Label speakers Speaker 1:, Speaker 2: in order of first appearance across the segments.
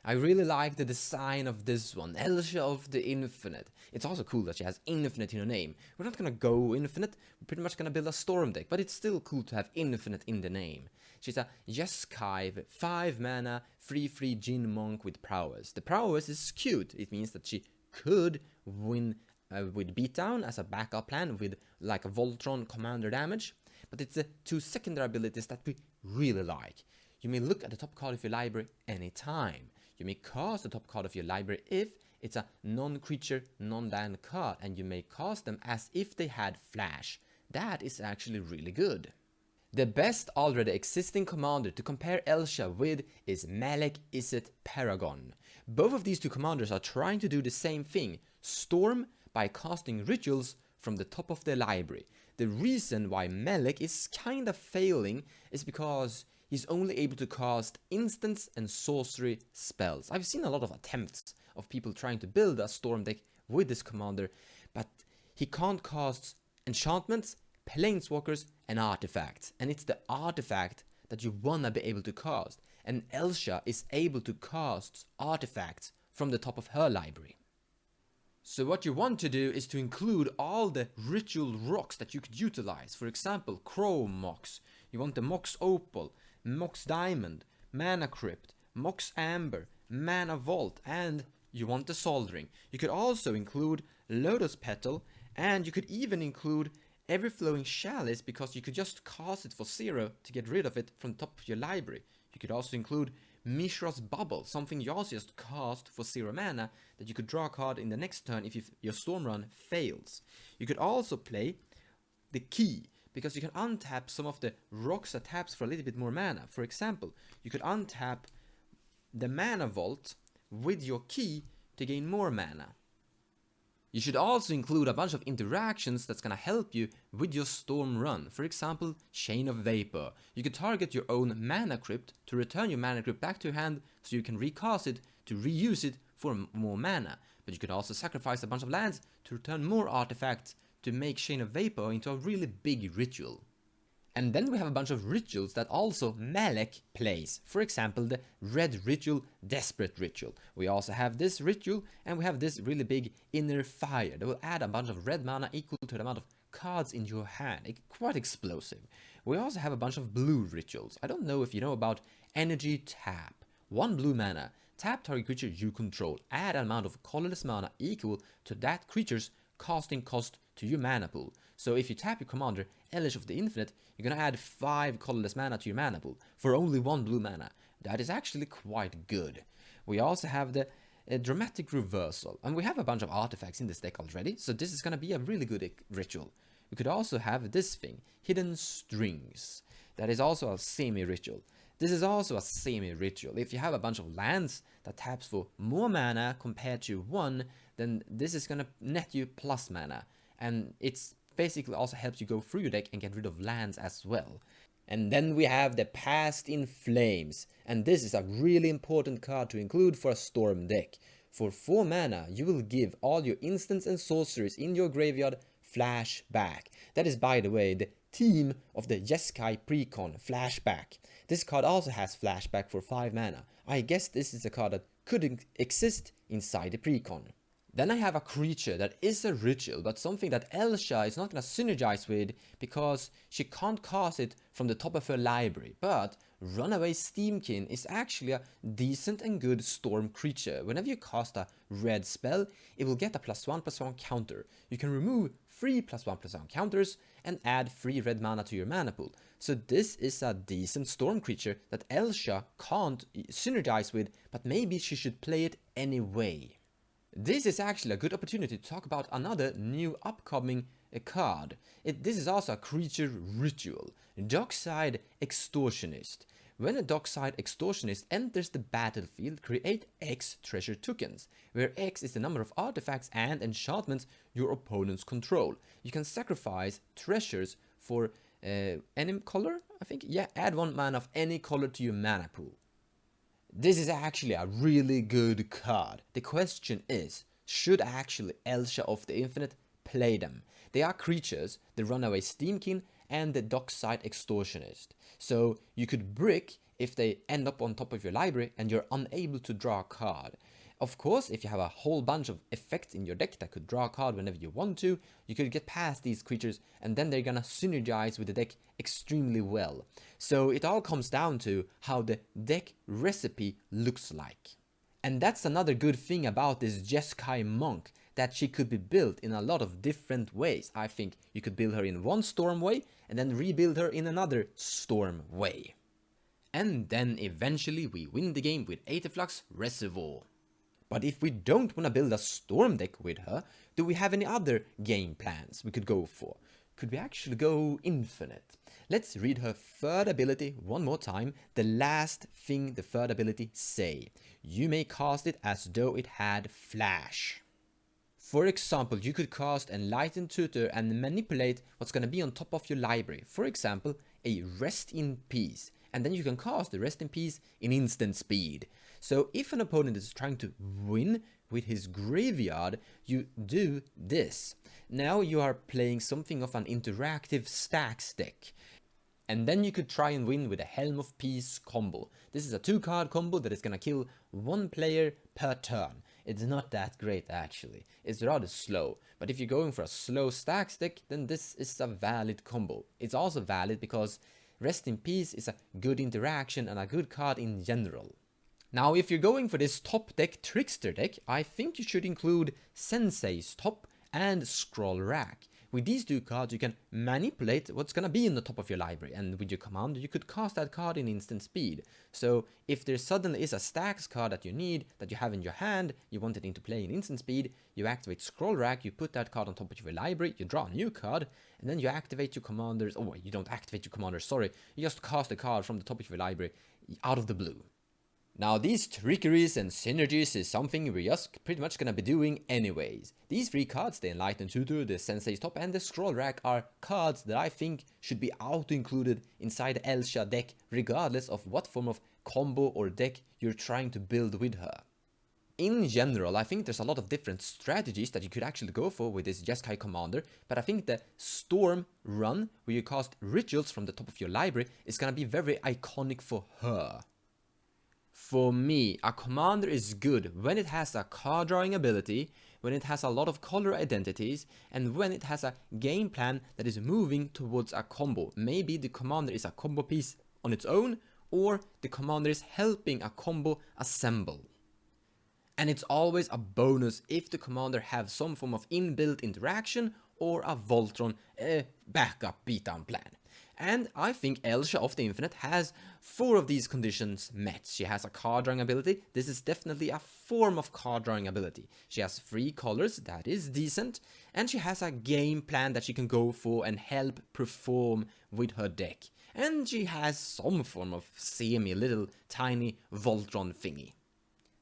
Speaker 1: I really like the design of this one, Elsha of the Infinite. It's also cool that she has Infinite in her name. We're not gonna go Infinite, we're pretty much gonna build a Storm deck, but it's still cool to have Infinite in the name. She's a Jeskai, 5 mana, 3/3 djin monk with prowess. The prowess is cute, it means that she could win with beatdown as a backup plan with like a Voltron commander damage, but it's the 2 secondary abilities that we really like. You may look at the top card of your library anytime. You may cast the top card of your library if it's a non-creature, non-land card, and you may cast them as if they had flash. That is actually really good. The best already existing commander to compare Elsha with is Melek, Izzet, Paragon. Both of these two commanders are trying to do the same thing, storm by casting rituals from the top of their library. The reason why Melek is kinda failing is because he's only able to cast instants and sorcery spells. I've seen a lot of attempts of people trying to build a storm deck with this commander, but he can't cast enchantments, planeswalkers, and artifacts. And it's the artifact that you wanna be able to cast. And Elsha is able to cast artifacts from the top of her library. So what you want to do is to include all the ritual rocks that you could utilize. For example, Chrome Mox. You want the Mox Opal, Mox Diamond, Mana Crypt, Mox Amber, Mana Vault, and you want the Soldering. You could also include Lotus Petal, and you could even include Ever Flowing Chalice because you could just cast it for 0 to get rid of it from the top of your library. You could also include Mishra's Bubble, something you also just cast for 0 mana that you could draw a card in the next turn if your storm run fails. You could also play the Key, because you can untap some of the rocks that taps for a little bit more mana. For example, you could untap the Mana Vault with your Key to gain more mana. You should also include a bunch of interactions that's gonna help you with your storm run. For example, Chain of Vapor. You could target your own Mana Crypt to return your Mana Crypt back to your hand so you can recast it to reuse it for more mana. But you could also sacrifice a bunch of lands to return more artifacts to make Chain of Vapor into a really big ritual. And then we have a bunch of rituals that also Melek plays. For example, the red ritual, Desperate Ritual. We also have this ritual, and we have this really big Inner Fire that will add a bunch of red mana equal to the amount of cards in your hand. It's quite explosive. We also have a bunch of blue rituals. I don't know if you know about Energy Tap. 1 blue mana, tap target creature you control. Add an amount of colorless mana equal to that creature's casting cost to your mana pool. So if you tap your commander, Elish of the Infinite, you're gonna add 5 colorless mana to your mana pool for only 1 blue mana. That is actually quite good. We also have the Dramatic Reversal, and we have a bunch of artifacts in this deck already, so this is gonna be a really good ritual. We could also have this thing, Hidden Strings. That is also a semi-ritual. This is also a semi-ritual. If you have a bunch of lands that taps for more mana compared to 1, then this is gonna net you plus mana. And it's basically also helps you go through your deck and get rid of lands as well. And then we have the Past in Flames. And this is a really important card to include for a Storm deck. For 4 mana, you will give all your instants and sorceries in your graveyard flashback. That is, by the way, the theme of the Jeskai precon, Flashback. This card also has flashback for 5 mana. I guess this is a card that could exist inside the precon. Then I have a creature that is a ritual, but something that Elsha is not gonna synergize with because she can't cast it from the top of her library. But Runaway Steamkin is actually a decent and good storm creature. Whenever you cast a red spell, it will get a +1/+1 counter. You can remove 3 +1/+1 counters and add 3 red mana to your mana pool. So this is a decent storm creature that Elsha can't synergize with, but maybe she should play it anyway. This is actually a good opportunity to talk about another new upcoming card. This is also a creature ritual, Dockside Extortionist. When a Dockside Extortionist enters the battlefield, create X treasure tokens, where X is the number of artifacts and enchantments your opponents control. You can sacrifice treasures for any color, I think. Yeah, add 1 mana of any color to your mana pool. This is actually a really good card. The question is, should actually Elsha of the Infinite play them? They are creatures, the Runaway Steamkin and the Dockside Extortionist. So you could brick if they end up on top of your library and you're unable to draw a card. Of course, if you have a whole bunch of effects in your deck that could draw a card whenever you want to, you could get past these creatures and then they're gonna synergize with the deck extremely well. So it all comes down to how the deck recipe looks like. And that's another good thing about this Jeskai monk, that she could be built in a lot of different ways. I think you could build her in one storm way and then rebuild her in another storm way. And then eventually we win the game with Aetherflux Reservoir. But if we don't want to build a storm deck with her, do we have any other game plans we could go for? Could we actually go infinite? Let's read her third ability one more time. The last thing the third ability say. You may cast it as though it had flash. For example, you could cast Enlightened Tutor and manipulate what's going to be on top of your library. For example, a Rest in Peace. And then you can cast the Rest in Peace in instant speed. So if an opponent is trying to win with his graveyard, you do this. Now you are playing something of an interactive stacks deck. And then you could try and win with a Helm of Peace combo. This is a 2-card combo that is gonna kill 1 player per turn. It's not that great actually. It's rather slow. But if you're going for a slow stacks deck, then this is a valid combo. It's also valid because Rest in Peace is a good interaction and a good card in general. Now, if you're going for this top deck Trickster deck, I think you should include Sensei's Top and Scroll Rack. With these 2 cards, you can manipulate what's gonna be in the top of your library, and with your commander, you could cast that card in instant speed. So, if there suddenly is a stacks card that you need, that you have in your hand, you want it into play in instant speed, you activate Scroll Rack, you put that card on top of your library, you draw a new card, and then you activate your commanders. Oh, you don't activate your commanders, sorry. You just cast a card from the top of your library out of the blue. Now, these trickeries and synergies is something we're just pretty much gonna be doing anyways. These 3 cards, the Enlightened Tutor, the Sensei's Top and the Scroll Rack, are cards that I think should be auto-included inside the Elsha deck, regardless of what form of combo or deck you're trying to build with her. In general, I think there's a lot of different strategies that you could actually go for with this Jeskai commander, but I think the Storm run, where you cast rituals from the top of your library, is gonna be very iconic for her. For me, a commander is good when it has a card drawing ability, when it has a lot of color identities, and when it has a game plan that is moving towards a combo. Maybe the commander is a combo piece on its own, or the commander is helping a combo assemble. And it's always a bonus if the commander has some form of inbuilt interaction or a Voltron backup beatdown plan. And I think Elsha of the Infinite has 4 of these conditions met. She has a card drawing ability. This is definitely a form of card drawing ability. She has 3 colors, that is decent. And she has a game plan that she can go for and help perform with her deck. And she has some form of semi-little tiny Voltron thingy.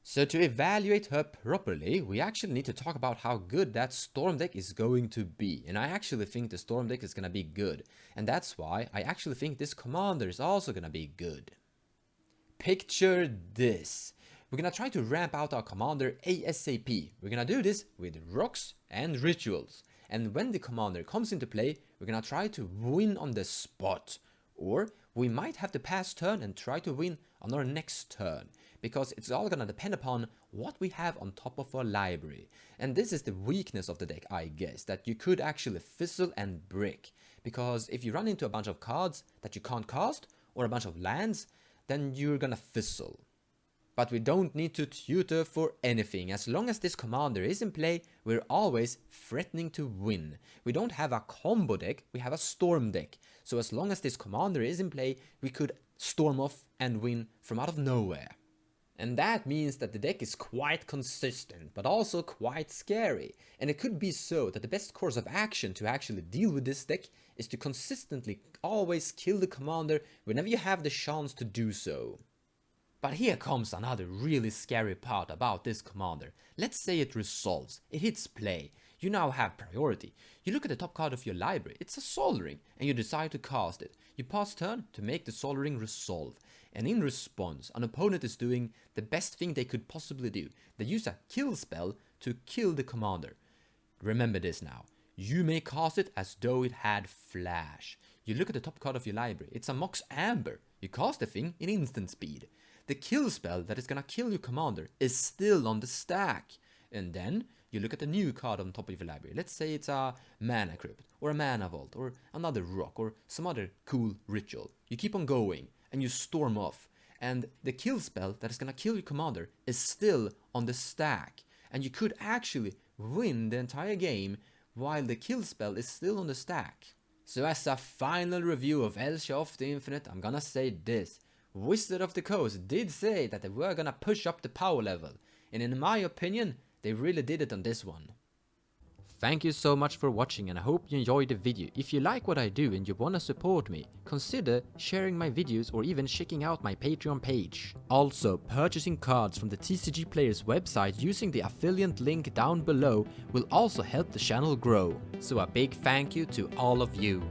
Speaker 1: So to evaluate her properly, we actually need to talk about how good that Storm deck is going to be. And I actually think the Storm deck is going to be good. And that's why I actually think this commander is also going to be good. Picture this. We're going to try to ramp out our commander ASAP. We're going to do this with rocks and rituals. And when the commander comes into play, we're going to try to win on the spot. Or we might have to pass turn and try to win on our next turn. Because it's all gonna depend upon what we have on top of our library. And this is the weakness of the deck, I guess, that you could actually fizzle and brick. Because if you run into a bunch of cards that you can't cast, or a bunch of lands, then you're gonna fizzle. But we don't need to tutor for anything. As long as this commander is in play, we're always threatening to win. We don't have a combo deck, we have a storm deck. So as long as this commander is in play, we could storm off and win from out of nowhere. And that means that the deck is quite consistent, but also quite scary. And it could be so that the best course of action to actually deal with this deck is to consistently always kill the commander whenever you have the chance to do so. But here comes another really scary part about this commander. Let's say it resolves, it hits play. You now have priority. You look at the top card of your library, it's a Soul Ring, and you decide to cast it. You pass turn to make the Soul Ring resolve. And in response, an opponent is doing the best thing they could possibly do. They use a kill spell to kill the commander. Remember this now. You may cast it as though it had flash. You look at the top card of your library. It's a Mox Amber. You cast the thing in instant speed. The kill spell that is gonna kill your commander is still on the stack. And then you look at the new card on top of your library. Let's say it's a Mana Crypt, or a Mana Vault, or another rock, or some other cool ritual. You keep on going, and you storm off. And the kill spell that is gonna kill your commander is still on the stack. And you could actually win the entire game while the kill spell is still on the stack. So as a final review of Elsha of the Infinite, I'm gonna say this. Wizard of the Coast did say that they were gonna push up the power level. And in my opinion, they really did it on this one. Thank you so much for watching, and I hope you enjoyed the video. If you like what I do and you wanna support me, consider sharing my videos or even checking out my Patreon page. Also, purchasing cards from the TCG Players website using the affiliate link down below will also help the channel grow. So a big thank you to all of you.